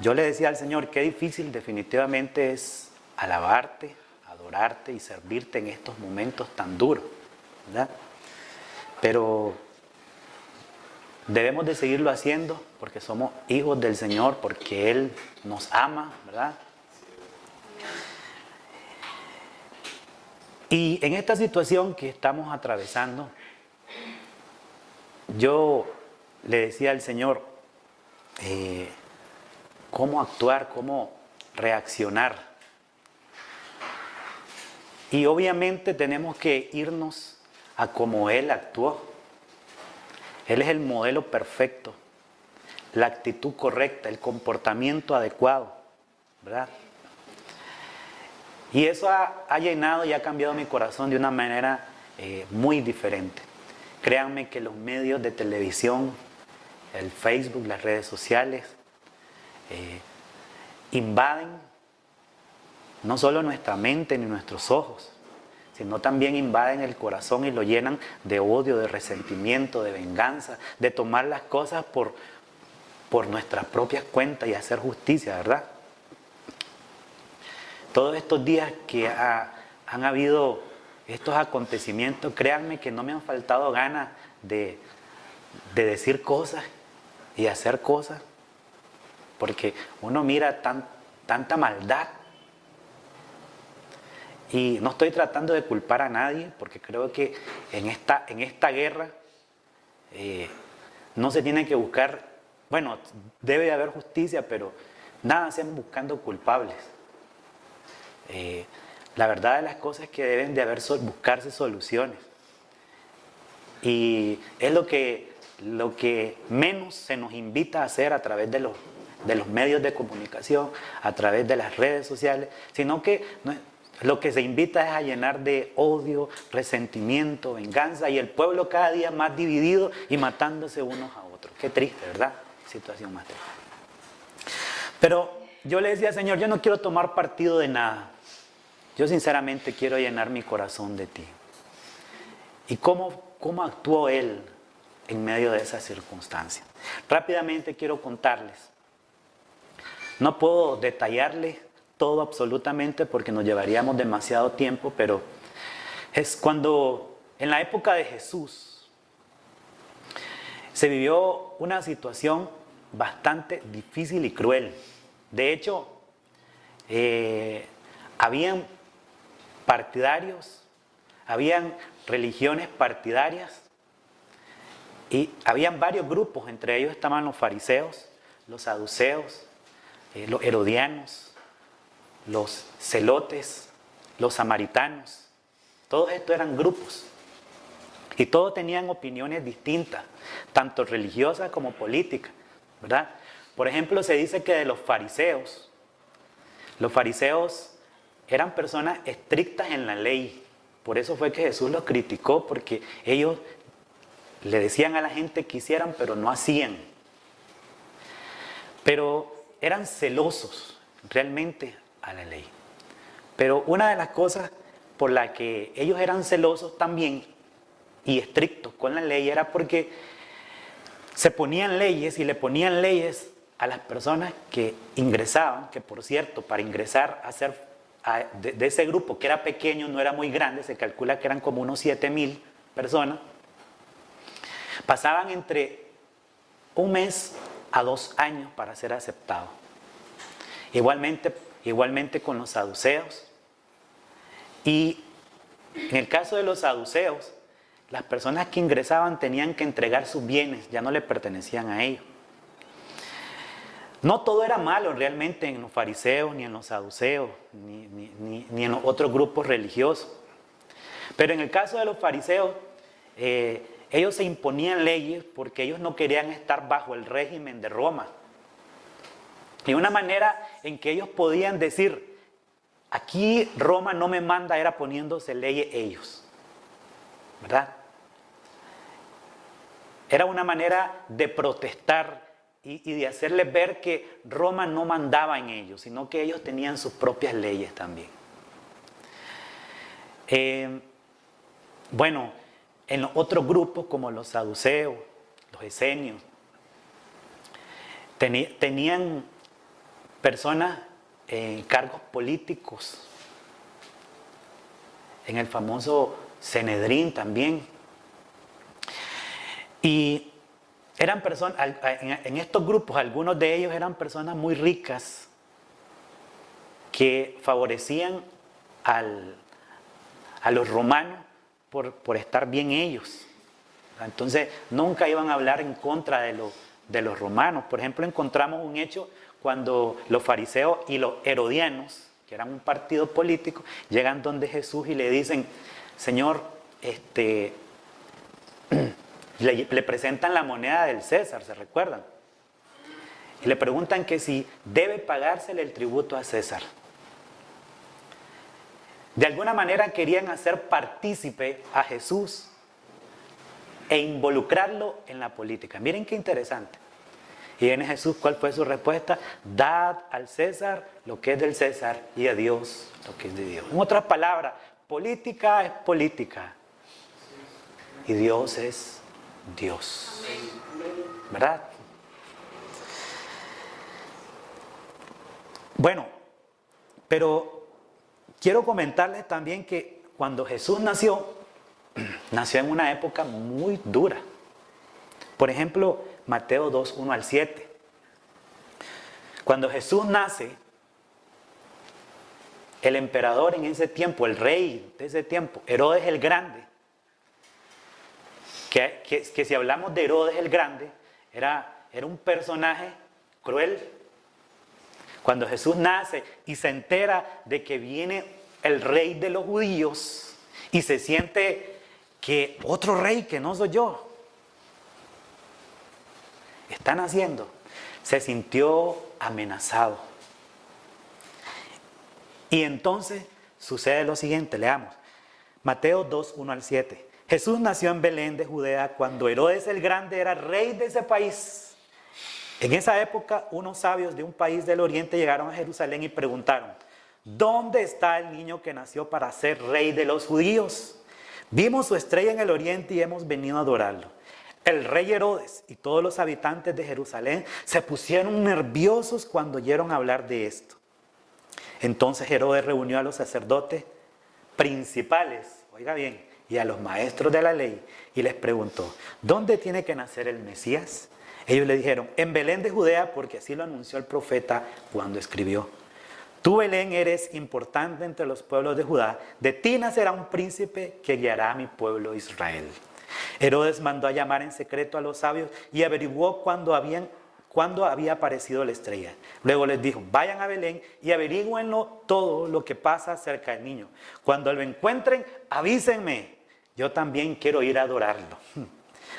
yo le decía al Señor, qué difícil definitivamente es alabarte, adorarte y servirte en estos momentos tan duros, ¿verdad? Pero debemos de seguirlo haciendo porque somos hijos del Señor, porque Él nos ama, ¿verdad? Y en esta situación que estamos atravesando, yo le decía al Señor cómo actuar, cómo reaccionar. Y obviamente tenemos que irnos a cómo Él actuó. Él es el modelo perfecto, la actitud correcta, el comportamiento adecuado, ¿verdad? Y eso ha llenado y ha cambiado mi corazón de una manera muy diferente. Créanme que los medios de televisión, el Facebook, las redes sociales, invaden no solo nuestra mente ni nuestros ojos, sino también invaden el corazón y lo llenan de odio, de resentimiento, de venganza, de tomar las cosas por nuestras propias cuentas y hacer justicia, ¿verdad? Todos estos días que han habido estos acontecimientos, créanme que no me han faltado ganas de decir cosas y hacer cosas, porque uno mira tanta maldad. Y no estoy tratando de culpar a nadie, porque creo que en esta guerra no se tiene que buscar, bueno, debe de haber justicia, pero nada hacemos buscando culpables. La verdad de las cosas es que deben de buscarse soluciones. Y es lo que menos se nos invita a hacer a través de los medios de comunicación, a través de las redes sociales, sino que lo que se invita es a llenar de odio, resentimiento, venganza, y el pueblo cada día más dividido y matándose unos a otros. Qué triste, ¿verdad? Situación más triste. Pero yo le decía, Señor, yo no quiero tomar partido de nada. Yo sinceramente quiero llenar mi corazón de ti. ¿Y cómo actuó Él en medio de esas circunstancias? Rápidamente quiero contarles. No puedo detallarles todo absolutamente porque nos llevaríamos demasiado tiempo, pero es cuando en la época de Jesús se vivió una situación bastante difícil y cruel. De hecho, habían partidarios, habían religiones partidarias y habían varios grupos, entre ellos estaban los fariseos, los saduceos, los herodianos, los celotes, los samaritanos. Todos estos eran grupos y todos tenían opiniones distintas, tanto religiosas como políticas, ¿verdad? Por ejemplo, se dice que de los fariseos eran personas estrictas en la ley. Por eso fue que Jesús los criticó, porque ellos le decían a la gente que hicieran, pero no hacían. Pero eran celosos realmente a la ley. Pero una de las cosas por la que ellos eran celosos también y estrictos con la ley era porque se ponían leyes y le ponían leyes a las personas que ingresaban, que por cierto, para ingresar de ese grupo que era pequeño, no era muy grande, se calcula que eran como unos 7,000 personas, pasaban entre 1 mes a 2 años para ser aceptados. Igualmente con los saduceos. Y en el caso de los saduceos, las personas que ingresaban tenían que entregar sus bienes, ya no le pertenecían a ellos. No todo era malo realmente en los fariseos, ni en los saduceos, ni en los otros grupos religiosos. Pero en el caso de los fariseos, ellos se imponían leyes porque ellos no querían estar bajo el régimen de Roma. Y una manera en que ellos podían decir, aquí Roma no me manda, era poniéndose leyes ellos, ¿verdad? Era una manera de protestar y de hacerles ver que Roma no mandaba en ellos, sino que ellos tenían sus propias leyes también. Bueno, en los otros grupos como los saduceos, los esenios, tenían personas en cargos políticos, en el famoso Sanedrín también. Y eran personas, en estos grupos, algunos de ellos eran personas muy ricas que favorecían a los romanos por estar bien ellos. Entonces nunca iban a hablar en contra de los romanos. Por ejemplo, encontramos un hecho cuando los fariseos y los herodianos, que eran un partido político, llegan donde Jesús y le dicen: Señor, le presentan la moneda del César, ¿se recuerdan? Y le preguntan que si debe pagársele el tributo a César. De alguna manera querían hacer partícipe a Jesús e involucrarlo en la política. Miren qué interesante. Y viene Jesús, ¿cuál fue su respuesta? Dad al César lo que es del César y a Dios lo que es de Dios. En otras palabras, política es política y Dios es Dios. ¿Verdad? Bueno, pero quiero comentarles también que cuando Jesús nació en una época muy dura. Por ejemplo, Mateo 2, 1 al 7. Cuando Jesús nace, el emperador en ese tiempo, el rey de ese tiempo, Herodes el Grande, que si hablamos de Herodes el Grande, era un personaje cruel. Cuando Jesús nace y se entera de que viene el rey de los judíos y se siente que otro rey que no soy yo está naciendo, se sintió amenazado. Y entonces sucede lo siguiente, leamos. Mateo 2, 1 al 7. Jesús nació en Belén de Judea cuando Herodes el Grande era rey de ese país. En esa época, unos sabios de un país del oriente llegaron a Jerusalén y preguntaron: ¿dónde está el niño que nació para ser rey de los judíos? Vimos su estrella en el oriente y hemos venido a adorarlo. El rey Herodes y todos los habitantes de Jerusalén se pusieron nerviosos cuando oyeron hablar de esto. Entonces Herodes reunió a los sacerdotes principales, oiga bien, y a los maestros de la ley y les preguntó: ¿dónde tiene que nacer el Mesías? Ellos le dijeron: en Belén de Judea, porque así lo anunció el profeta cuando escribió: tú, Belén, eres importante entre los pueblos de Judá, de ti nacerá un príncipe que guiará a mi pueblo Israel. Herodes mandó a llamar en secreto a los sabios y averiguó cuándo había aparecido la estrella. Luego les dijo: vayan a Belén y averigüenlo todo lo que pasa acerca del niño. Cuando lo encuentren, avísenme. Yo también quiero ir a adorarlo.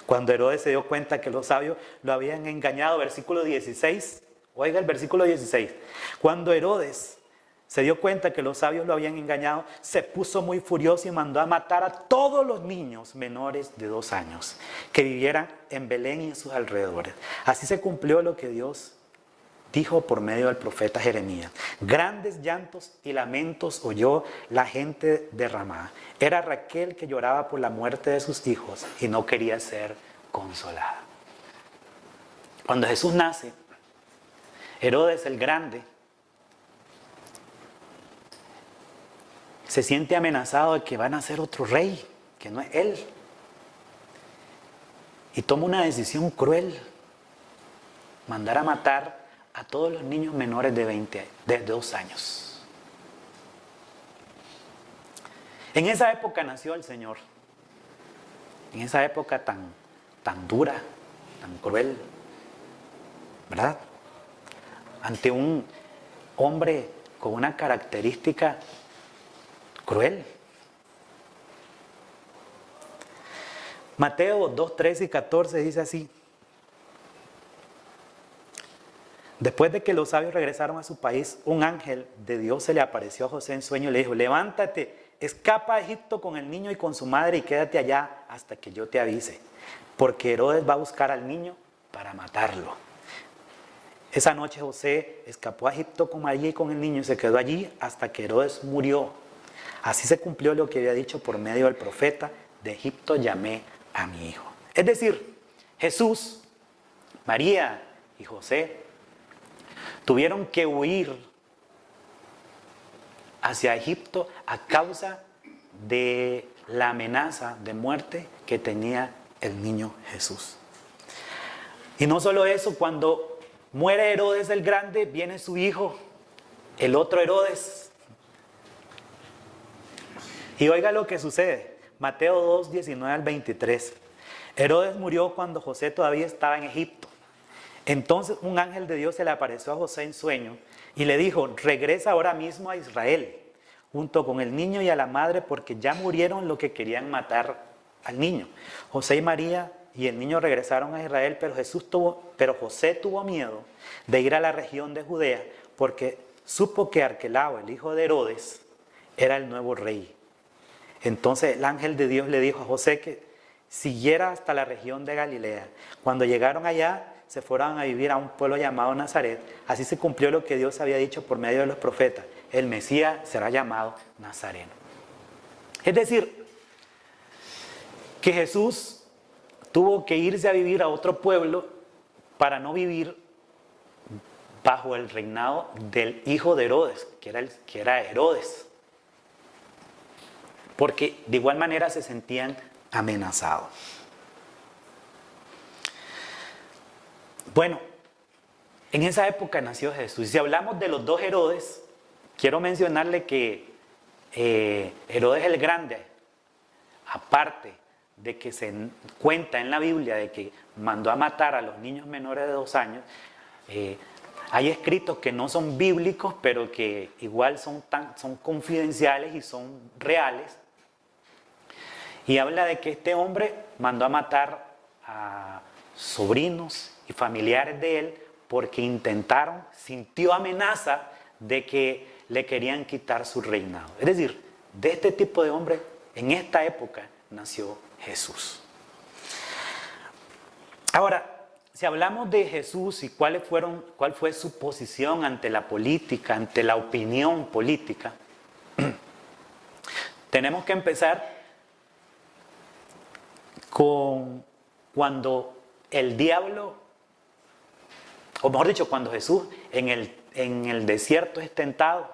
Cuando Herodes se dio cuenta que los sabios lo habían engañado, versículo 16, oiga el versículo 16. Cuando Herodes se dio cuenta que los sabios lo habían engañado, se puso muy furioso y mandó a matar a todos los niños menores de 2 años que vivieran en Belén y en sus alrededores. Así se cumplió lo que Dios dijo por medio del profeta Jeremías. Grandes llantos y lamentos oyó la gente de Ramá. Era Raquel que lloraba por la muerte de sus hijos y no quería ser consolada. Cuando Jesús nace, Herodes el Grande se siente amenazado de que va a nacer otro rey, que no es él. Y toma una decisión cruel: mandar a matar a todos los niños menores de 2 años. En esa época nació el Señor. En esa época tan dura, tan cruel, ¿verdad? Ante un hombre con una característica cruel. Mateo 2, 13 y 14 dice así: después de que los sabios regresaron a su país, un ángel de Dios se le apareció a José en sueño y le dijo: levántate, escapa a Egipto con el niño y con su madre y quédate allá hasta que yo te avise, porque Herodes va a buscar al niño para matarlo. Esa noche José escapó a Egipto con María y con el niño y se quedó allí hasta que Herodes murió. Así se cumplió lo que había dicho por medio del profeta: de Egipto llamé a mi hijo. Es decir, Jesús, María y José tuvieron que huir hacia Egipto a causa de la amenaza de muerte que tenía el niño Jesús. Y no solo eso, cuando muere Herodes el Grande, viene su hijo, el otro Herodes. Y oiga lo que sucede, Mateo 2, 19 al 23. Herodes murió cuando José todavía estaba en Egipto. Entonces un ángel de Dios se le apareció a José en sueño y le dijo: regresa ahora mismo a Israel, junto con el niño y a la madre, porque ya murieron los que querían matar al niño. José y María y el niño regresaron a Israel, pero José tuvo miedo de ir a la región de Judea, porque supo que Arquelao, el hijo de Herodes, era el nuevo rey. Entonces el ángel de Dios le dijo a José que siguiera hasta la región de Galilea. Cuando llegaron allá, se fueron a vivir a un pueblo llamado Nazaret. Así se cumplió lo que Dios había dicho por medio de los profetas: el Mesías será llamado Nazareno. Es decir, que Jesús tuvo que irse a vivir a otro pueblo para no vivir bajo el reinado del hijo de Herodes, que era Herodes, porque de igual manera se sentían amenazados. Bueno, en esa época nació Jesús. Y si hablamos de los dos Herodes, quiero mencionarle que Herodes el Grande, aparte de que se cuenta en la Biblia de que mandó a matar a los niños menores de 2 años, hay escritos que no son bíblicos, pero que igual son confidenciales y son reales. Y habla de que este hombre mandó a matar a sobrinos y familiares de él porque sintió amenaza de que le querían quitar su reinado. Es decir, de este tipo de hombre, en esta época, nació Jesús. Ahora, si hablamos de Jesús y cuál fue su posición ante la política, ante la opinión política, tenemos que empezar con cuando el diablo, o mejor dicho, cuando Jesús en el desierto es tentado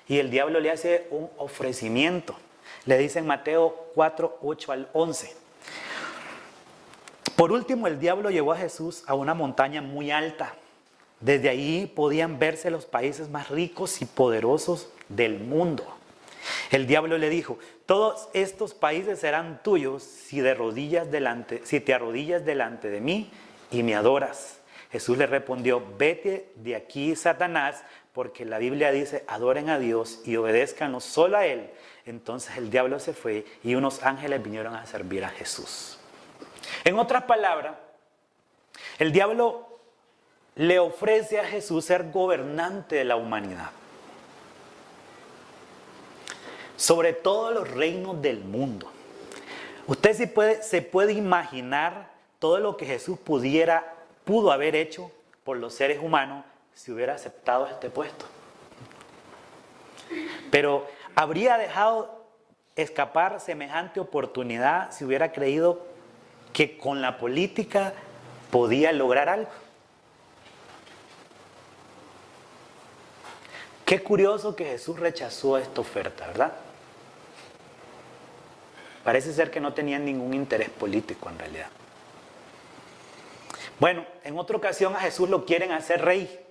y el diablo le hace un ofrecimiento. Le dice en Mateo 4, 8 al 11. Por último, el diablo llevó a Jesús a una montaña muy alta. Desde ahí podían verse los países más ricos y poderosos del mundo. El diablo le dijo: todos estos países serán tuyos si te arrodillas delante de mí y me adoras. Jesús le respondió: vete de aquí, Satanás, porque la Biblia dice: adoren a Dios y obedézcanlo solo a Él. Entonces el diablo se fue y unos ángeles vinieron a servir a Jesús. En otras palabras, el diablo le ofrece a Jesús ser gobernante de la humanidad, sobre todos los reinos del mundo. Usted se puede imaginar todo lo que Jesús pudo haber hecho por los seres humanos si hubiera aceptado este puesto. Pero habría dejado escapar semejante oportunidad si hubiera creído que con la política podía lograr algo. Qué curioso que Jesús rechazó esta oferta, ¿verdad? Parece ser que no tenían ningún interés político en realidad. Bueno, en otra ocasión a Jesús lo quieren hacer rey.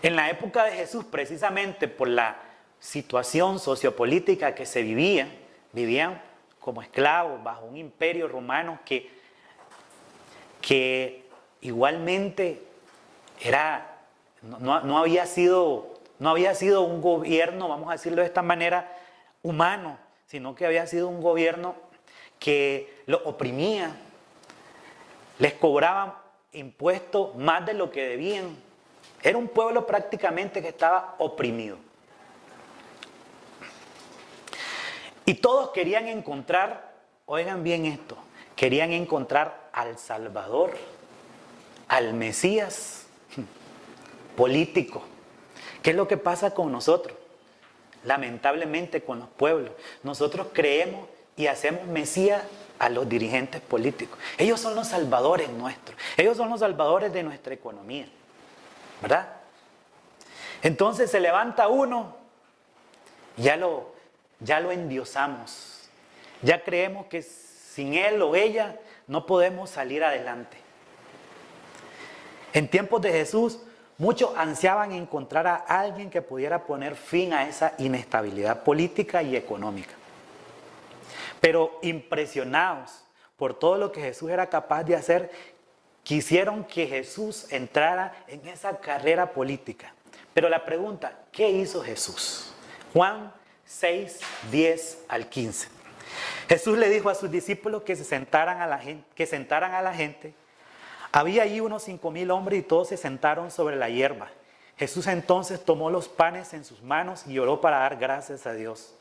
En la época de Jesús, precisamente por la situación sociopolítica que se vivían como esclavos bajo un imperio romano que igualmente no había sido un gobierno, vamos a decirlo de esta manera, humano, sino que había sido un gobierno que los oprimía, les cobraban impuestos más de lo que debían. Era un pueblo prácticamente que estaba oprimido. Y todos querían encontrar, oigan bien esto, querían encontrar al Salvador, al Mesías político. ¿Qué es lo que pasa con nosotros? Lamentablemente con los pueblos. Nosotros creemos y hacemos Mesías a los dirigentes políticos. Ellos son los salvadores nuestros. Ellos son los salvadores de nuestra economía. ¿Verdad? Entonces se levanta uno, ya lo endiosamos. Ya creemos que sin él o ella no podemos salir adelante. En tiempos de Jesús, muchos ansiaban encontrar a alguien que pudiera poner fin a esa inestabilidad política y económica. Pero impresionados por todo lo que Jesús era capaz de hacer, quisieron que Jesús entrara en esa carrera política. Pero la pregunta, ¿qué hizo Jesús? Juan 6, 10 al 15. Jesús le dijo a sus discípulos que sentaran a la gente. Había allí unos 5,000 hombres y todos se sentaron sobre la hierba. Jesús entonces tomó los panes en sus manos y oró para dar gracias a Dios.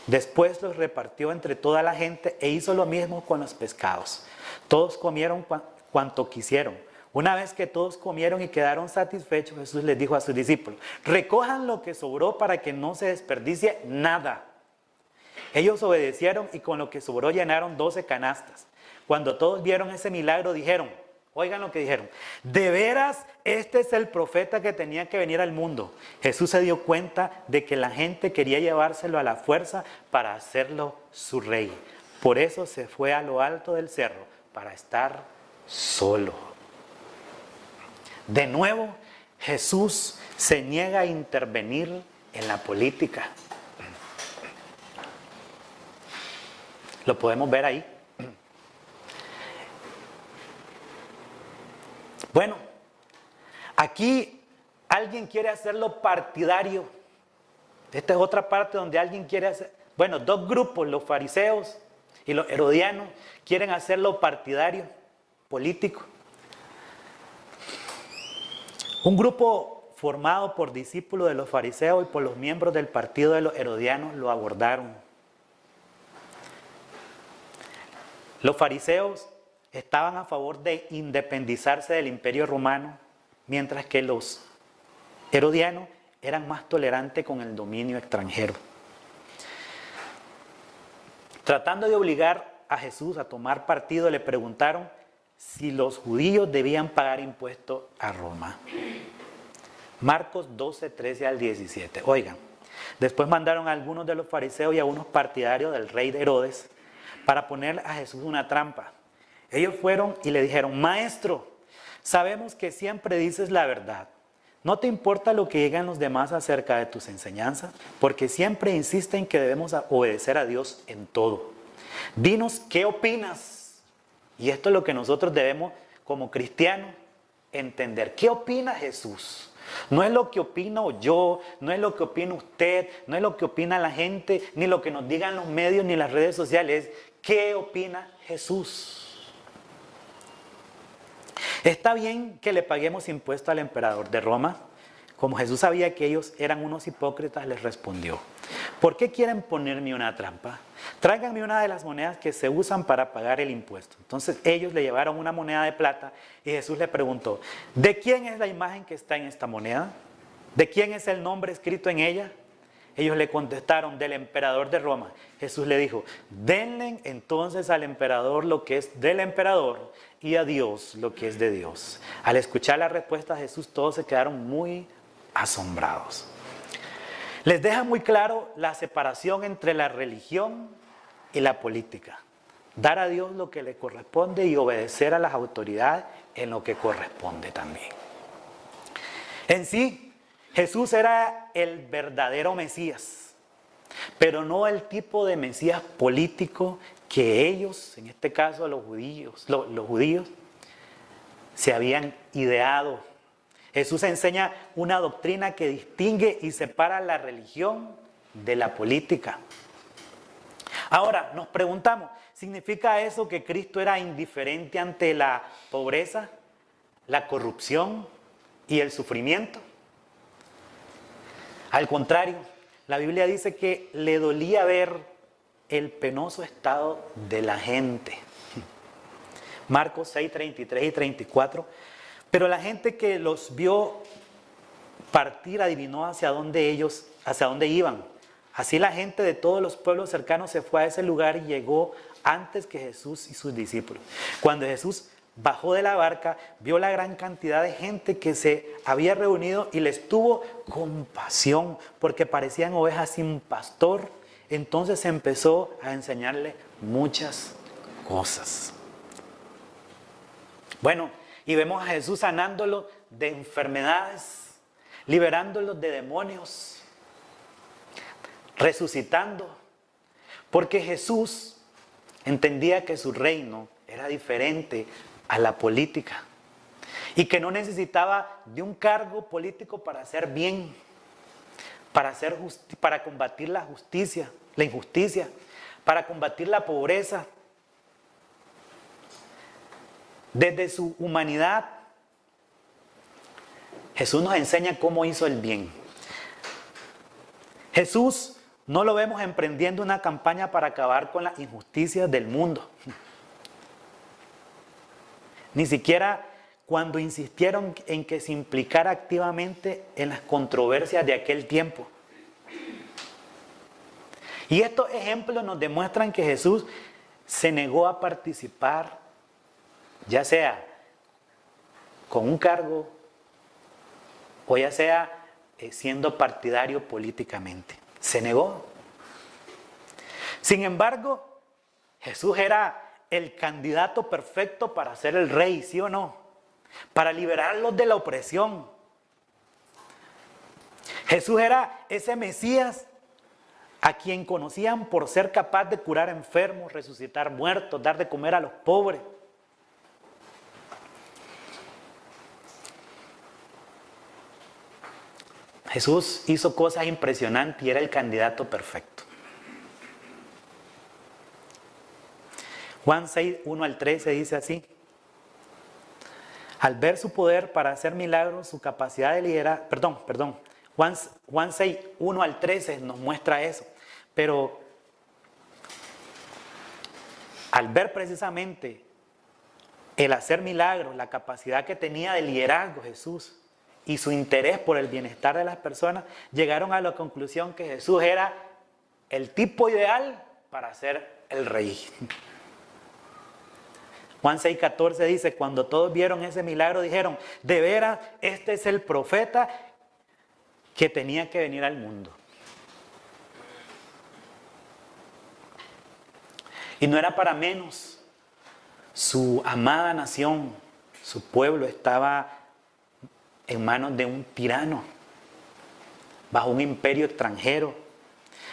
Después los repartió entre toda la gente e hizo lo mismo con los pescados. Todos comieron cuanto quisieron. Una vez que todos comieron y quedaron satisfechos, Jesús les dijo a sus discípulos: recojan lo que sobró para que no se desperdicie nada. Ellos obedecieron y con lo que sobró llenaron 12 canastas. Cuando todos vieron ese milagro, dijeron, oigan lo que dijeron: de veras, este es el profeta que tenía que venir al mundo. Jesús se dio cuenta de que la gente quería llevárselo a la fuerza para hacerlo su rey. Por eso se fue a lo alto del cerro para estar solo. De nuevo, Jesús se niega a intervenir en la política. Lo podemos ver ahí. Bueno, aquí alguien quiere hacerlo partidario. Esta es otra parte donde alguien quiere hacer... Bueno, dos grupos, los fariseos y los herodianos, quieren hacerlo partidario, político. Un grupo formado por discípulos de los fariseos y por los miembros del partido de los herodianos lo abordaron. Los fariseos estaban a favor de independizarse del Imperio Romano, mientras que los herodianos eran más tolerantes con el dominio extranjero. Tratando de obligar a Jesús a tomar partido, le preguntaron si los judíos debían pagar impuestos a Roma. Marcos 12, 13 al 17. Oigan, después mandaron a algunos de los fariseos y a unos partidarios del rey de Herodes para poner a Jesús una trampa. Ellos fueron y le dijeron: maestro, sabemos que siempre dices la verdad. ¿No te importa lo que digan los demás acerca de tus enseñanzas? Porque siempre insisten que debemos obedecer a Dios en todo. Dinos qué opinas. Y esto es lo que nosotros debemos como cristianos entender. ¿Qué opina Jesús? No es lo que opino yo, no es lo que opina usted, no es lo que opina la gente, ni lo que nos digan los medios ni las redes sociales. ¿Qué opina Jesús? ¿Está bien que le paguemos impuesto al emperador de Roma? Como Jesús sabía que ellos eran unos hipócritas, les respondió: ¿por qué quieren ponerme una trampa? Tráiganme una de las monedas que se usan para pagar el impuesto. Entonces ellos le llevaron una moneda de plata y Jesús le preguntó: ¿de quién es la imagen que está en esta moneda? ¿De quién es el nombre escrito en ella? Ellos le contestaron: del emperador de Roma. Jesús le dijo: denle entonces al emperador lo que es del emperador y a Dios lo que es de Dios. Al escuchar la respuesta de Jesús, todos se quedaron muy asombrados. Les deja muy claro la separación entre la religión y la política. Dar a Dios lo que le corresponde y obedecer a las autoridades en lo que corresponde también. En sí, Jesús era el verdadero Mesías, pero no el tipo de Mesías político que ellos, en este caso los judíos, se habían ideado. Jesús enseña una doctrina que distingue y separa la religión de la política. Ahora, nos preguntamos, ¿significa eso que Cristo era indiferente ante la pobreza, la corrupción y el sufrimiento? Al contrario, la Biblia dice que le dolía ver el penoso estado de la gente. Marcos 6, 33 y 34. Pero la gente que los vio partir adivinó hacia dónde iban. Así la gente de todos los pueblos cercanos se fue a ese lugar y llegó antes que Jesús y sus discípulos. Cuando Jesús bajó de la barca, vio la gran cantidad de gente que se había reunido y les tuvo compasión porque parecían ovejas sin pastor. Entonces empezó a enseñarle muchas cosas. Bueno, y vemos a Jesús sanándolo de enfermedades, liberándolos de demonios, resucitando, porque Jesús entendía que su reino era diferente a la política y que no necesitaba de un cargo político para hacer bien, para combatir la injusticia, para combatir la pobreza. Desde su humanidad, Jesús nos enseña cómo hizo el bien. Jesús no lo vemos emprendiendo una campaña para acabar con las injusticias del mundo. Ni siquiera cuando insistieron en que se implicara activamente en las controversias de aquel tiempo. Y estos ejemplos nos demuestran que Jesús se negó a participar, ya sea con un cargo o ya sea siendo partidario políticamente. Se negó. Sin embargo, Jesús era el candidato perfecto para ser el rey, ¿sí o no? Para liberarlos de la opresión. Jesús era ese Mesías a quien conocían por ser capaz de curar enfermos, resucitar muertos, dar de comer a los pobres. Jesús hizo cosas impresionantes y era el candidato perfecto. Juan 6, 1 al 13 dice así: al ver su poder para hacer milagros, su capacidad de liderar, Juan 6, 1 al 13 nos muestra eso, pero al ver precisamente el hacer milagros, la capacidad que tenía de liderazgo Jesús y su interés por el bienestar de las personas, llegaron a la conclusión que Jesús era el tipo ideal para ser el rey. Juan 6:14 dice: cuando todos vieron ese milagro, dijeron, de veras, este es el profeta que tenía que venir al mundo. Y no era para menos. Su amada nación, su pueblo, estaba en manos de un tirano, bajo un imperio extranjero.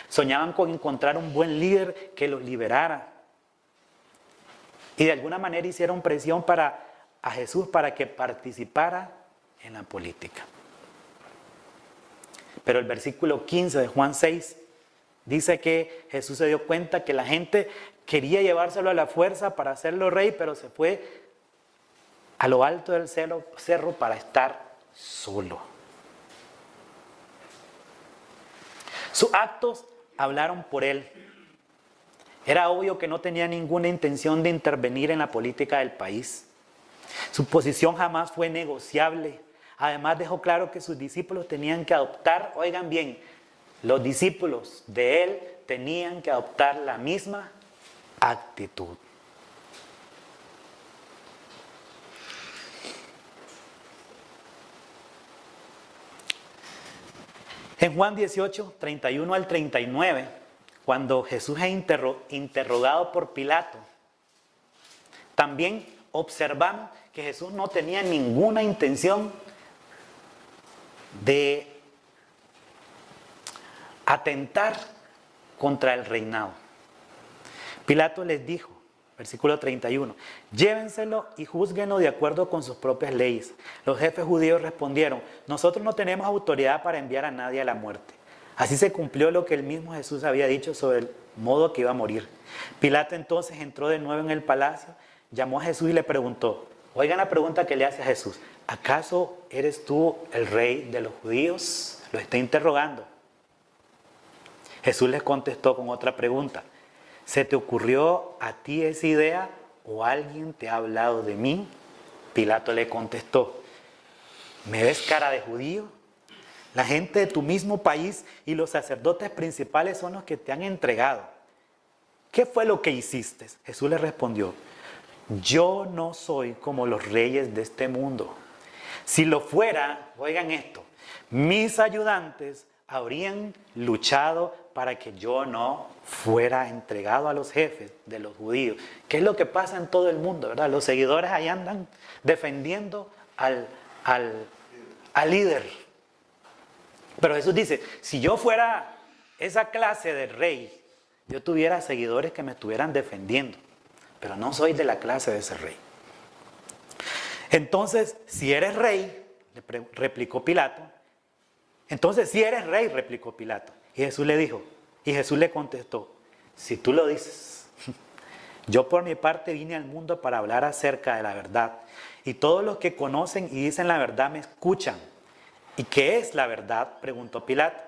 Soñaban con encontrar un buen líder que los liberara. Y de alguna manera hicieron presión a Jesús para que participara en la política. Pero el versículo 15 de Juan 6 dice que Jesús se dio cuenta que la gente quería llevárselo a la fuerza para hacerlo rey, pero se fue a lo alto del cerro para estar solo. Sus actos hablaron por él. Era obvio que no tenía ninguna intención de intervenir en la política del país. Su posición jamás fue negociable. Además dejó claro que sus discípulos tenían que adoptar, oigan bien, los discípulos de él tenían que adoptar la misma actitud. En Juan 18, 31 al 39, cuando Jesús es interrogado por Pilato, también observamos que Jesús no tenía ninguna intención de atentar contra el reinado. Pilato les dijo, versículo 31, llévenselo y júzguenlo de acuerdo con sus propias leyes. Los jefes judíos respondieron, nosotros no tenemos autoridad para enviar a nadie a la muerte. Así se cumplió lo que el mismo Jesús había dicho sobre el modo que iba a morir. Pilato entonces entró de nuevo en el palacio, llamó a Jesús y le preguntó, oigan la pregunta que le hace a Jesús, ¿acaso eres tú el rey de los judíos? Lo está interrogando. Jesús les contestó con otra pregunta, ¿se te ocurrió a ti esa idea o alguien te ha hablado de mí? Pilato le contestó, ¿me ves cara de judío? La gente de tu mismo país y los sacerdotes principales son los que te han entregado. ¿qué fue lo que hiciste? Jesús le respondió, yo no soy como los reyes de este mundo. Si lo fuera, oigan esto, mis ayudantes habrían luchado para que yo no fuera entregado a los jefes de los judíos. ¿Qué es lo que pasa en todo el mundo, verdad? Los seguidores ahí andan defendiendo al líder. Pero Jesús dice, si yo fuera esa clase de rey, yo tuviera seguidores que me estuvieran defendiendo, pero no soy de la clase de ese rey. Entonces, si eres rey, replicó Pilato, entonces si eres rey, replicó Pilato. Y Jesús le contestó, si tú lo dices, yo por mi parte vine al mundo para hablar acerca de la verdad. Y todos los que conocen y dicen la verdad me escuchan. ¿Y qué es la verdad?, preguntó Pilato.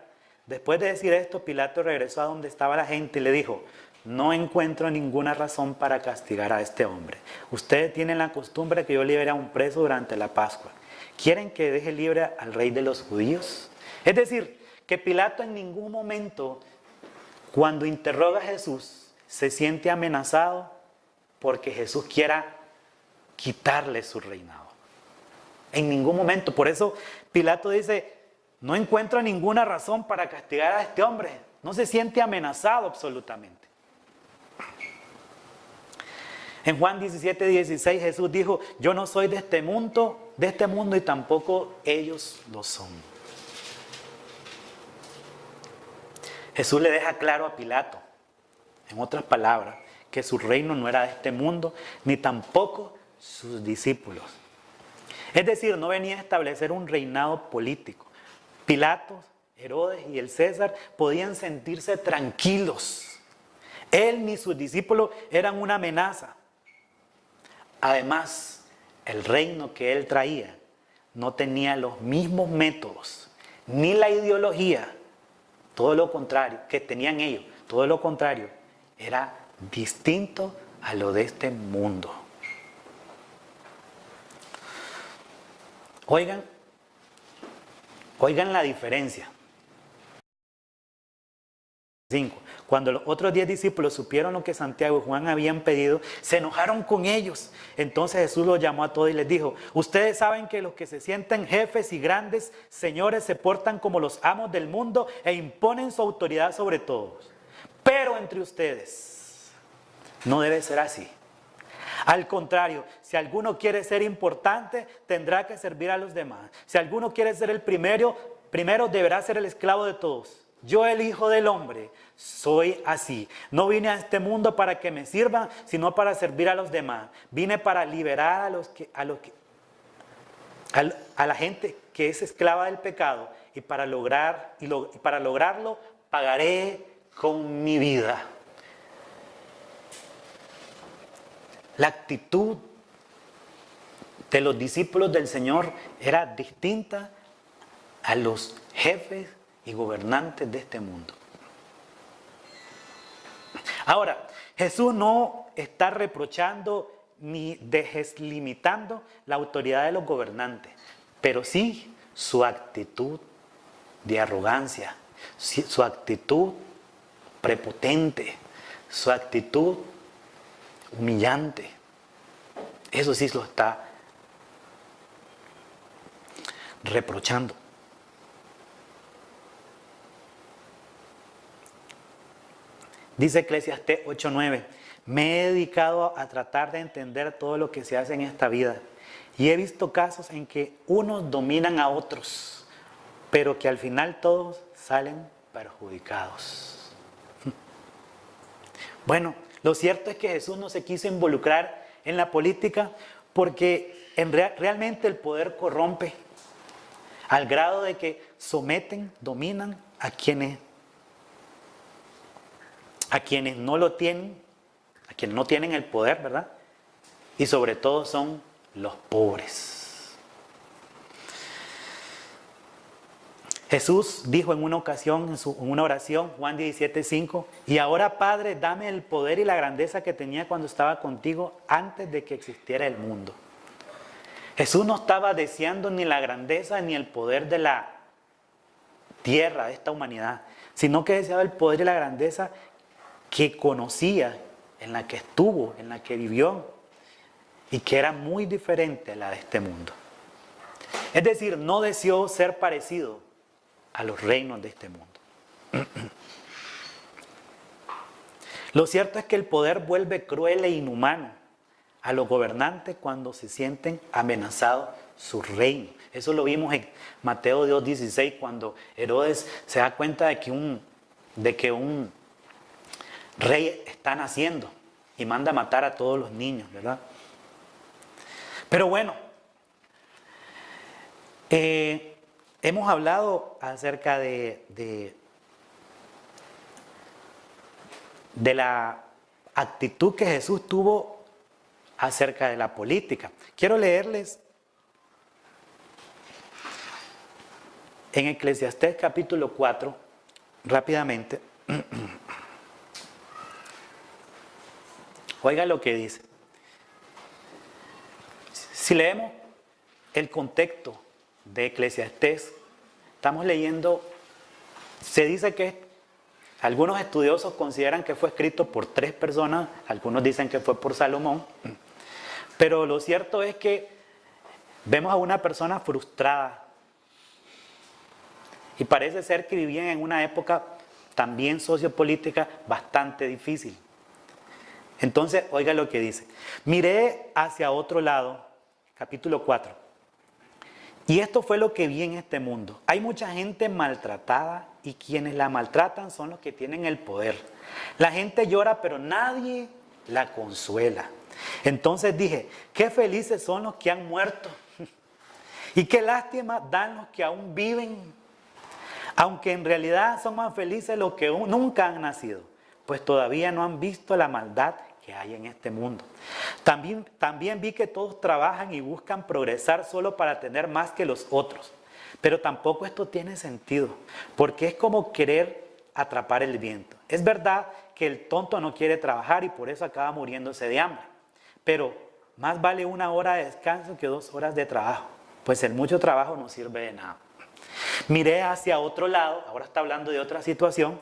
Después de decir esto, Pilato regresó a donde estaba la gente y le dijo, no encuentro ninguna razón para castigar a este hombre. Ustedes tienen la costumbre que yo libere a un preso durante la Pascua. ¿Quieren que deje libre al rey de los judíos? Es decir, que Pilato en ningún momento, cuando interroga a Jesús, se siente amenazado porque Jesús quiera quitarle su reinado. En ningún momento. Por eso Pilato dice, no encuentro ninguna razón para castigar a este hombre. No se siente amenazado absolutamente. En Juan 17:16 Jesús dijo, yo no soy de este mundo y tampoco ellos lo son. Jesús le deja claro a Pilato, en otras palabras, que su reino no era de este mundo, ni tampoco sus discípulos. Es decir, no venía a establecer un reinado político. Pilato, Herodes y el César podían sentirse tranquilos. Él ni sus discípulos eran una amenaza. Además, el reino que él traía no tenía los mismos métodos, ni la ideología, todo lo contrario, que tenían ellos, todo lo contrario, era distinto a lo de este mundo. Oigan la diferencia. 5. Cuando los otros 10 discípulos supieron lo que Santiago y Juan habían pedido, se enojaron con ellos. Entonces Jesús los llamó a todos y les dijo, ustedes saben que los que se sienten jefes y grandes señores se portan como los amos del mundo e imponen su autoridad sobre todos. Pero entre ustedes no debe ser así. Al contrario, si alguno quiere ser importante, tendrá que servir a los demás. Si alguno quiere ser el primero deberá ser el esclavo de todos. Yo, el Hijo del Hombre, soy así. No vine a este mundo para que me sirvan, sino para servir a los demás. Vine para liberar a la gente que es esclava del pecado y para lograrlo pagaré con mi vida. La actitud de los discípulos del Señor era distinta a los jefes y gobernantes de este mundo. Ahora, Jesús no está reprochando ni deslimitando la autoridad de los gobernantes, pero sí su actitud de arrogancia, su actitud prepotente, su actitud humillante. Eso sí lo está reprochando. Dice Eclesiastés 8:9, me he dedicado a tratar de entender todo lo que se hace en esta vida y he visto casos en que unos dominan a otros, pero que al final todos salen perjudicados. Bueno, lo cierto es que Jesús no se quiso involucrar en la política porque realmente el poder corrompe al grado de que someten, dominan a quienes no lo tienen, a quienes no tienen el poder, ¿verdad? Y sobre todo son los pobres. Jesús dijo en una ocasión, en una oración, Juan 17:5, y ahora, Padre, dame el poder y la grandeza que tenía cuando estaba contigo antes de que existiera el mundo. Jesús no estaba deseando ni la grandeza ni el poder de la tierra, de esta humanidad, sino que deseaba el poder y la grandeza que conocía, en la que estuvo, en la que vivió, y que era muy diferente a la de este mundo. Es decir, no deseó ser parecido a los reinos de este mundo. Lo cierto es que el poder vuelve cruel e inhumano a los gobernantes cuando se sienten amenazados su reino. Eso lo vimos en Mateo 2:16, cuando Herodes se da cuenta de que un rey está naciendo y manda a matar a todos los niños, ¿verdad? Pero bueno, hemos hablado acerca de la actitud que Jesús tuvo acerca de la política. Quiero leerles en Eclesiastés capítulo 4, rápidamente. Oiga lo que dice. Si leemos el contexto de Eclesiastés, estamos leyendo, se dice que algunos estudiosos consideran que fue escrito por 3 personas, algunos dicen que fue por Salomón, pero lo cierto es que vemos a una persona frustrada y parece ser que vivían en una época también sociopolítica bastante difícil. Entonces, oiga lo que dice. Miré hacia otro lado, capítulo 4. Y esto fue lo que vi en este mundo. Hay mucha gente maltratada y quienes la maltratan son los que tienen el poder. La gente llora, pero nadie la consuela. Entonces dije, qué felices son los que han muerto y qué lástima dan los que aún viven. Aunque en realidad son más felices los que nunca han nacido, pues todavía no han visto la maldad que hay en este mundo. También vi que todos trabajan y buscan progresar solo para tener más que los otros. Pero tampoco esto tiene sentido, porque es como querer atrapar el viento. Es verdad que el tonto no quiere trabajar y por eso acaba muriéndose de hambre. Pero más vale 1 hora de descanso que 2 horas de trabajo, pues el mucho trabajo no sirve de nada. Miré hacia otro lado, ahora está hablando de otra situación,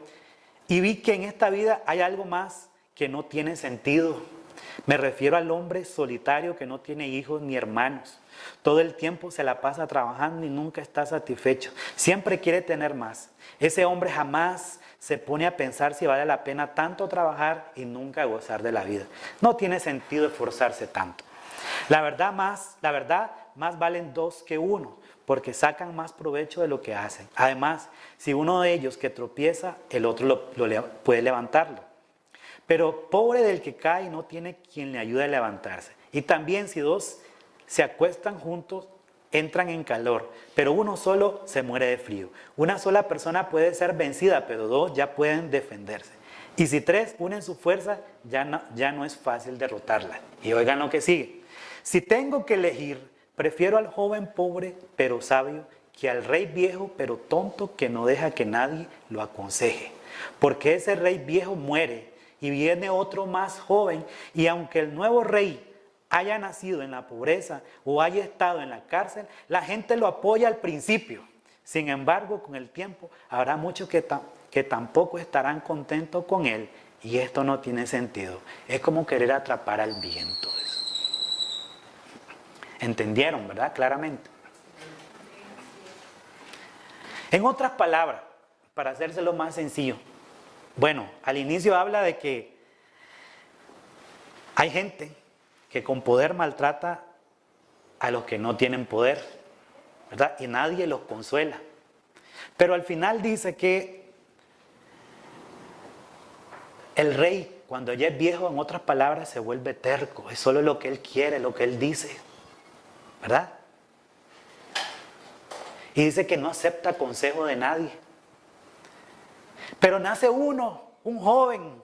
y vi que en esta vida hay algo más que no tiene sentido. Me refiero al hombre solitario que no tiene hijos ni hermanos. Todo el tiempo se la pasa trabajando y nunca está satisfecho. Siempre quiere tener más. Ese hombre jamás se pone a pensar si vale la pena tanto trabajar y nunca gozar de la vida. No tiene sentido esforzarse tanto. La verdad, más valen 2 que 1, porque sacan más provecho de lo que hacen. Además, si uno de ellos que tropieza, el otro puede levantarlo. Pero pobre del que cae y no tiene quien le ayude a levantarse. Y también si 2 se acuestan juntos, entran en calor, pero uno solo se muere de frío. Una sola persona puede ser vencida, pero 2 ya pueden defenderse. Y si 3 unen su fuerza, ya no es fácil derrotarla. Y oigan lo que sigue. Si tengo que elegir, prefiero al joven pobre pero sabio que al rey viejo pero tonto que no deja que nadie lo aconseje. Porque ese rey viejo muere y viene otro más joven, y aunque el nuevo rey haya nacido en la pobreza o haya estado en la cárcel, la gente lo apoya al principio. Sin embargo, con el tiempo habrá muchos que tampoco estarán contentos con él, y esto no tiene sentido. Es como querer atrapar al viento. ¿Entendieron, verdad? Claramente. En otras palabras, para hacérselo más sencillo, bueno, al inicio habla de que hay gente que con poder maltrata a los que no tienen poder, ¿verdad? Y nadie los consuela. Pero al final dice que el rey, cuando ya es viejo, en otras palabras, se vuelve terco. Es solo lo que él quiere, lo que él dice, ¿verdad? Y dice que no acepta consejo de nadie. Pero nace un joven,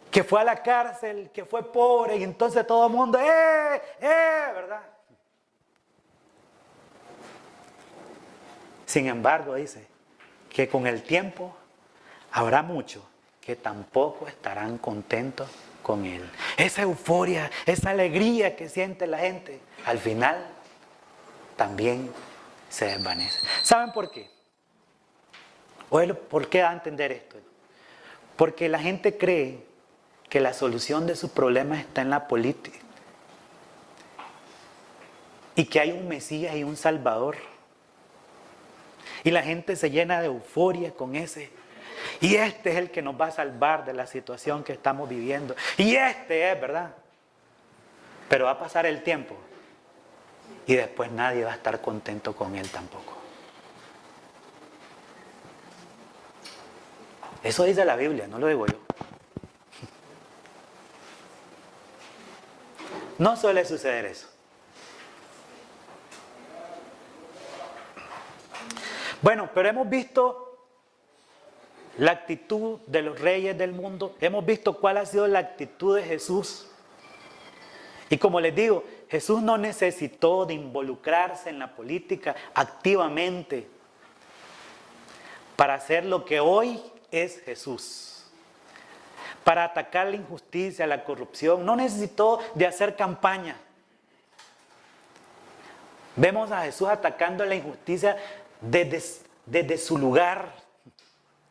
que fue a la cárcel, que fue pobre, y entonces todo el mundo, ¿verdad? Sin embargo, dice que con el tiempo habrá muchos que tampoco estarán contentos con él. Esa euforia, esa alegría que siente la gente, al final también se desvanece. ¿Saben por qué? ¿Por qué da a entender esto? Porque la gente cree que la solución de sus problemas está en la política. Y que hay un Mesías y un Salvador. Y la gente se llena de euforia con ese. Y este es el que nos va a salvar de la situación que estamos viviendo. Y este es, ¿verdad? Pero va a pasar el tiempo. Y después nadie va a estar contento con él tampoco. Eso dice la Biblia, no lo digo yo. No suele suceder eso. Bueno, pero hemos visto la actitud de los reyes del mundo. Hemos visto cuál ha sido la actitud de Jesús. Y como les digo, Jesús no necesitó de involucrarse en la política activamente para hacer lo que hoy es Jesús. Para atacar la injusticia, la corrupción. No necesitó de hacer campaña. Vemos a Jesús atacando la injusticia desde su lugar,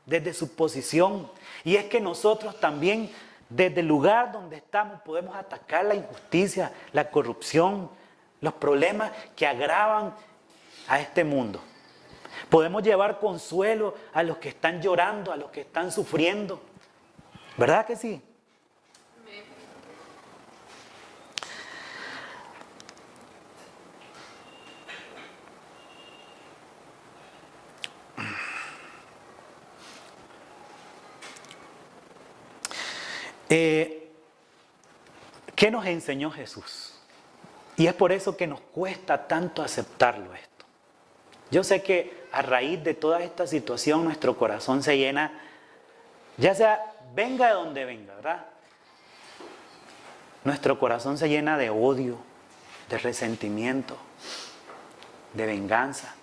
desde su posición. Y es que nosotros también, desde el lugar donde estamos, podemos atacar la injusticia, la corrupción, los problemas que agravan a este mundo. Podemos llevar consuelo a los que están llorando, a los que están sufriendo. ¿Verdad que sí? ¿Qué nos enseñó Jesús? Y es por eso que nos cuesta tanto aceptarlo esto. Yo sé que a raíz de toda esta situación nuestro corazón se llena, ya sea venga de donde venga, ¿verdad? Nuestro corazón se llena de odio, de resentimiento, de venganza.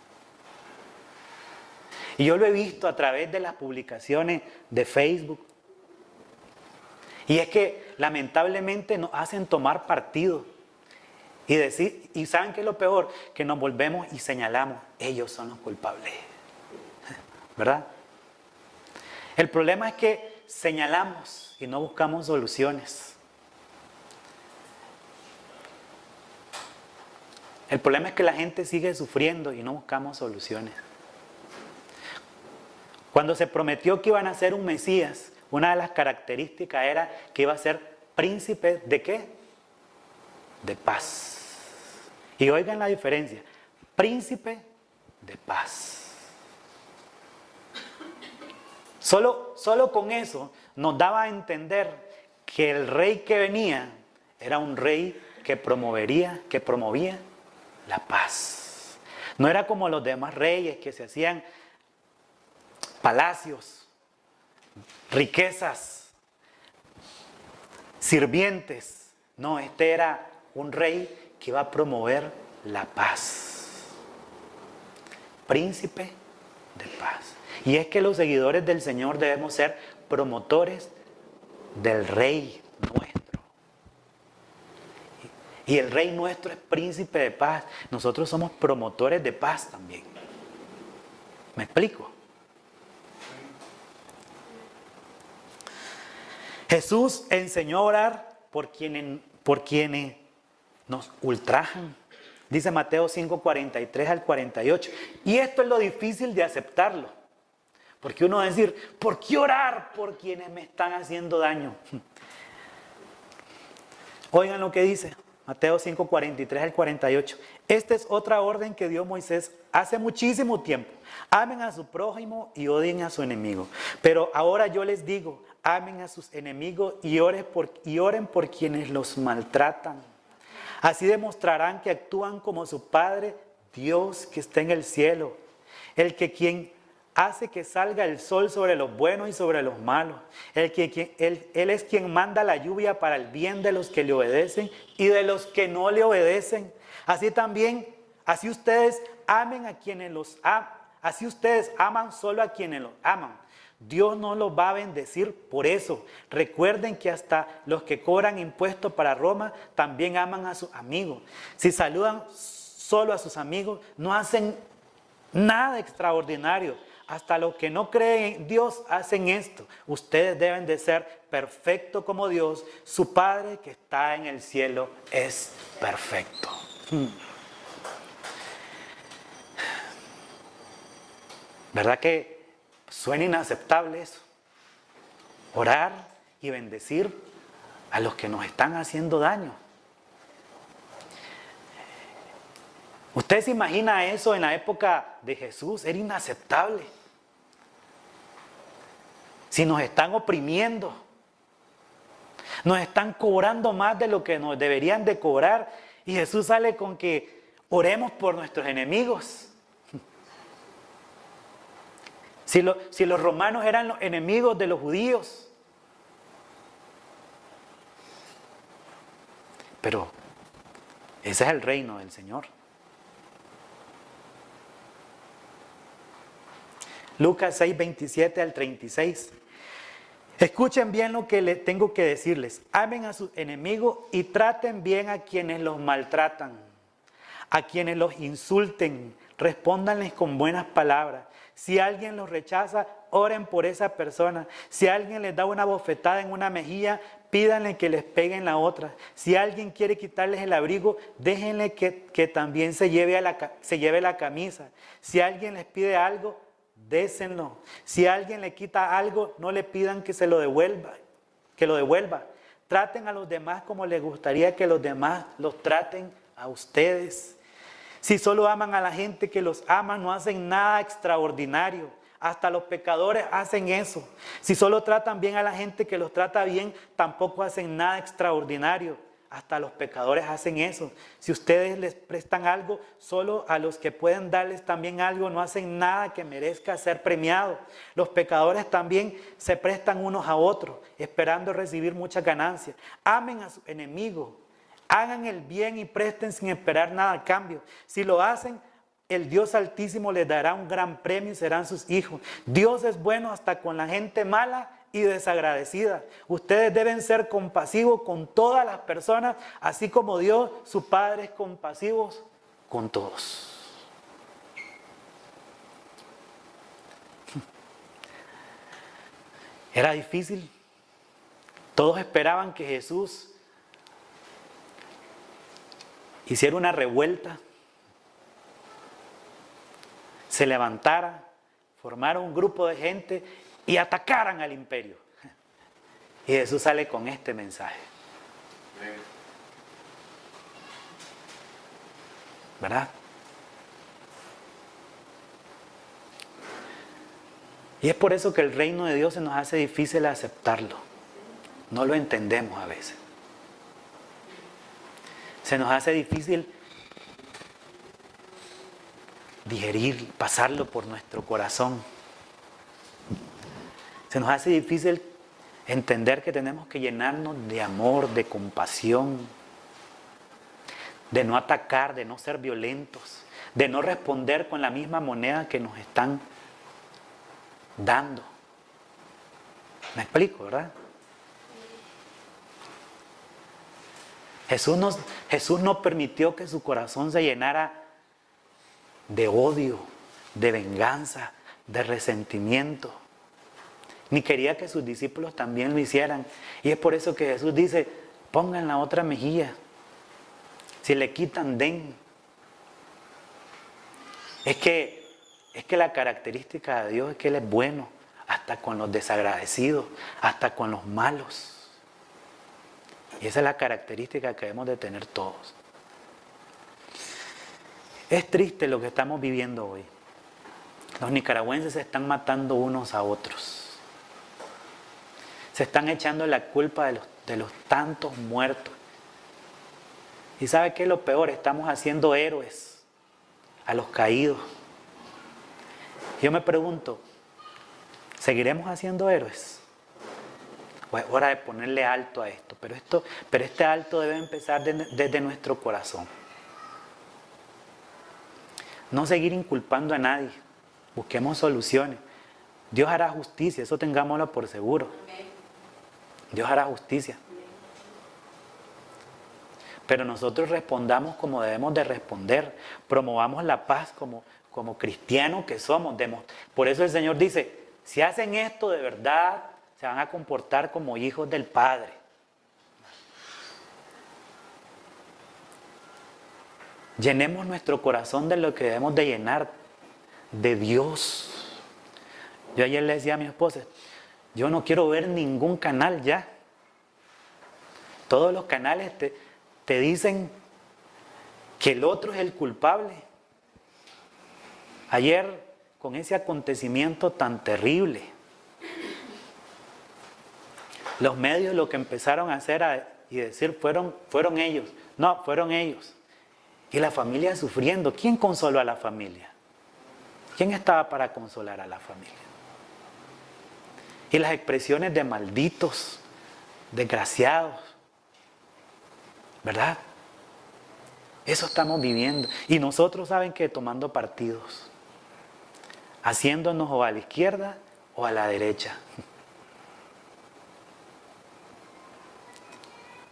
Y yo lo he visto a través de las publicaciones de Facebook. Y es que lamentablemente nos hacen tomar partido y decir, y ¿saben qué es lo peor? Que nos volvemos y señalamos, ellos son los culpables, ¿verdad? El problema es que señalamos y no buscamos soluciones. El problema es que la gente sigue sufriendo y no buscamos soluciones. Cuando se prometió que iban a ser un Mesías, una de las características era que iba a ser príncipe ¿de qué? De paz. Y oigan la diferencia, príncipe de paz. Solo con eso nos daba a entender que el rey que venía era un rey que promovía la paz. No era como los demás reyes que se hacían palacios, riquezas, sirvientes. No, este era un rey que iba a promover la paz. Príncipe de paz. Y es que los seguidores del Señor debemos ser promotores del Rey nuestro. Y el Rey nuestro es príncipe de paz. Nosotros somos promotores de paz también. ¿Me explico? Jesús enseñó a orar por quienes nos ultrajan. Dice Mateo 5:43 al 48. Y esto es lo difícil de aceptarlo. Porque uno va a decir, ¿por qué orar por quienes me están haciendo daño? Oigan lo que dice Mateo 5:43 al 48. Esta es otra orden que dio Moisés hace muchísimo tiempo. Amen a su prójimo y odien a su enemigo. Pero ahora yo les digo, amen a sus enemigos y oren por quienes los maltratan. Así demostrarán que actúan como su Padre, Dios que está en el cielo. Quien hace que salga el sol sobre los buenos y sobre los malos. Él es quien manda la lluvia para el bien de los que le obedecen y de los que no le obedecen. Así ustedes amen a quienes los aman. Así ustedes aman solo a quienes los aman. Dios no los va a bendecir por eso. Recuerden que hasta los que cobran impuestos para Roma también aman a sus amigos. Si saludan solo a sus amigos, no hacen nada extraordinario. hasta los que no creen en Dios hacen esto. Ustedes deben de ser perfectos como Dios. Su Padre que está en el cielo es perfecto. ¿Verdad que suena inaceptable eso? Orar y bendecir a los que nos están haciendo daño. ¿Usted se imagina eso en la época de Jesús? Era inaceptable. Si nos están oprimiendo, nos están cobrando más de lo que nos deberían de cobrar, y Jesús sale con que oremos por nuestros enemigos. Si los romanos eran los enemigos de los judíos. Pero ese es el reino del Señor. Lucas 6, 27 al 36. Escuchen bien lo que les tengo que decirles. Amen a sus enemigos y traten bien a quienes los maltratan. A quienes los insulten, respóndanles con buenas palabras. Si alguien los rechaza, oren por esa persona. Si alguien les da una bofetada en una mejilla, pídanle que les peguen la otra. Si alguien quiere quitarles el abrigo, déjenle que también se lleve la camisa. Si alguien les pide algo, désenlo. Si alguien le quita algo, no le pidan que lo devuelva. Traten a los demás como les gustaría que los demás los traten a ustedes. Si solo aman a la gente que los ama, no hacen nada extraordinario. Hasta los pecadores hacen eso. Si solo tratan bien a la gente que los trata bien, tampoco hacen nada extraordinario. Hasta los pecadores hacen eso. Si ustedes les prestan algo, solo a los que pueden darles también algo, no hacen nada que merezca ser premiado. Los pecadores también se prestan unos a otros, esperando recibir muchas ganancias. Amen a sus enemigos. Hagan el bien y presten sin esperar nada a cambio. Si lo hacen, el Dios Altísimo les dará un gran premio y serán sus hijos. Dios es bueno hasta con la gente mala y desagradecida. Ustedes deben ser compasivos con todas las personas, así como Dios, su Padre, es compasivo con todos. Era difícil. Todos esperaban que Jesús hiciera una revuelta, se levantara, formara un grupo de gente y atacaran al imperio. Y Jesús sale con este mensaje. ¿Verdad? Y es por eso que el reino de Dios se nos hace difícil aceptarlo. No lo entendemos a veces. Se nos hace difícil digerir, pasarlo por nuestro corazón. Se nos hace difícil entender que tenemos que llenarnos de amor, de compasión, de no atacar, de no ser violentos, de no responder con la misma moneda que nos están dando. ¿Me explico, verdad? Jesús no permitió que su corazón se llenara de odio, de venganza, de resentimiento. Ni quería que sus discípulos también lo hicieran. Y es por eso que Jesús dice, pongan la otra mejilla. Si le quitan, den. Es que la característica de Dios es que Él es bueno, hasta con los desagradecidos, hasta con los malos. Y esa es la característica que debemos de tener todos. Es triste lo que estamos viviendo hoy. Los nicaragüenses se están matando unos a otros. Se están echando la culpa de los tantos muertos. ¿Y sabe qué es lo peor? Estamos haciendo héroes a los caídos. Yo me pregunto, ¿seguiremos haciendo héroes? Pues es hora de ponerle alto a esto. Pero este alto debe empezar desde nuestro corazón. No seguir inculpando a nadie. Busquemos soluciones. Dios hará justicia, eso tengámoslo por seguro. Dios hará justicia. Pero nosotros respondamos como debemos de responder. Promovamos la paz como cristianos que somos. Por eso el Señor dice, si hacen esto de verdad, se van a comportar como hijos del Padre. Llenemos nuestro corazón de lo que debemos de llenar, de Dios. Yo ayer le decía a mi esposa, yo no quiero ver ningún canal ya. Todos los canales te dicen que el otro es el culpable. Ayer, con ese acontecimiento tan terrible, los medios lo que empezaron a hacer y decir fueron ellos. No, fueron ellos. Y la familia sufriendo. ¿Quién consoló a la familia? ¿Quién estaba para consolar a la familia? Y las expresiones de malditos, desgraciados, ¿verdad? Eso estamos viviendo. Y nosotros, ¿saben qué? Tomando partidos, haciéndonos o a la izquierda o a la derecha.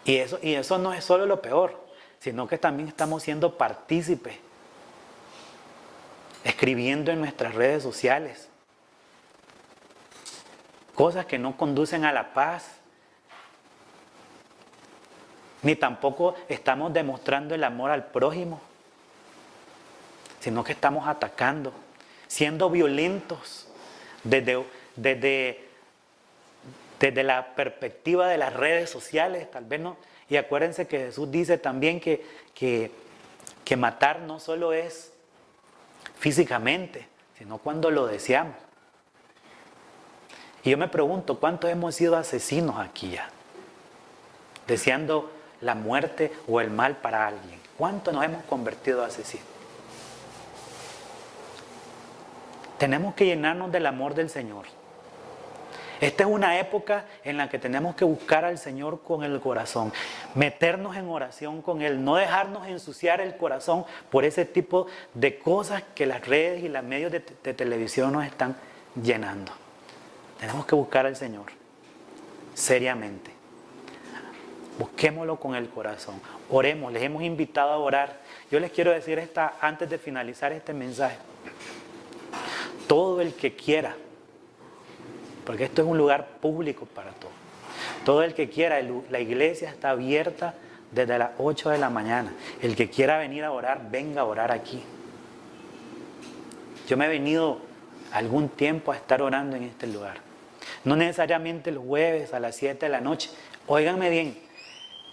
Y eso no es solo lo peor, sino que también estamos siendo partícipes, escribiendo en nuestras redes sociales cosas que no conducen a la paz, ni tampoco estamos demostrando el amor al prójimo, sino que estamos atacando, siendo violentos desde la perspectiva de las redes sociales, tal vez no. Y acuérdense que Jesús dice también que matar no solo es físicamente, sino cuando lo deseamos. Y yo me pregunto, ¿cuántos hemos sido asesinos aquí ya? Deseando la muerte o el mal para alguien. ¿Cuántos nos hemos convertido en asesinos? Tenemos que llenarnos del amor del Señor. Esta es una época en la que tenemos que buscar al Señor con el corazón, meternos en oración con Él, no dejarnos ensuciar el corazón por ese tipo de cosas que las redes y los medios de televisión nos están llenando. Tenemos que buscar al Señor, seriamente. Busquémoslo con el corazón. Oremos, les hemos invitado a orar. Yo les quiero decir antes de finalizar este mensaje. Todo el que quiera, porque esto es un lugar público para todos. Todo el que quiera, la iglesia está abierta desde las 8 de la mañana. El que quiera venir a orar, venga a orar aquí. Yo me he venido algún tiempo a estar orando en este lugar. No necesariamente los jueves a las 7 de la noche. Óiganme bien,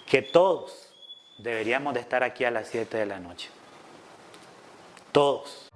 que todos deberíamos de estar aquí a las 7 de la noche. Todos.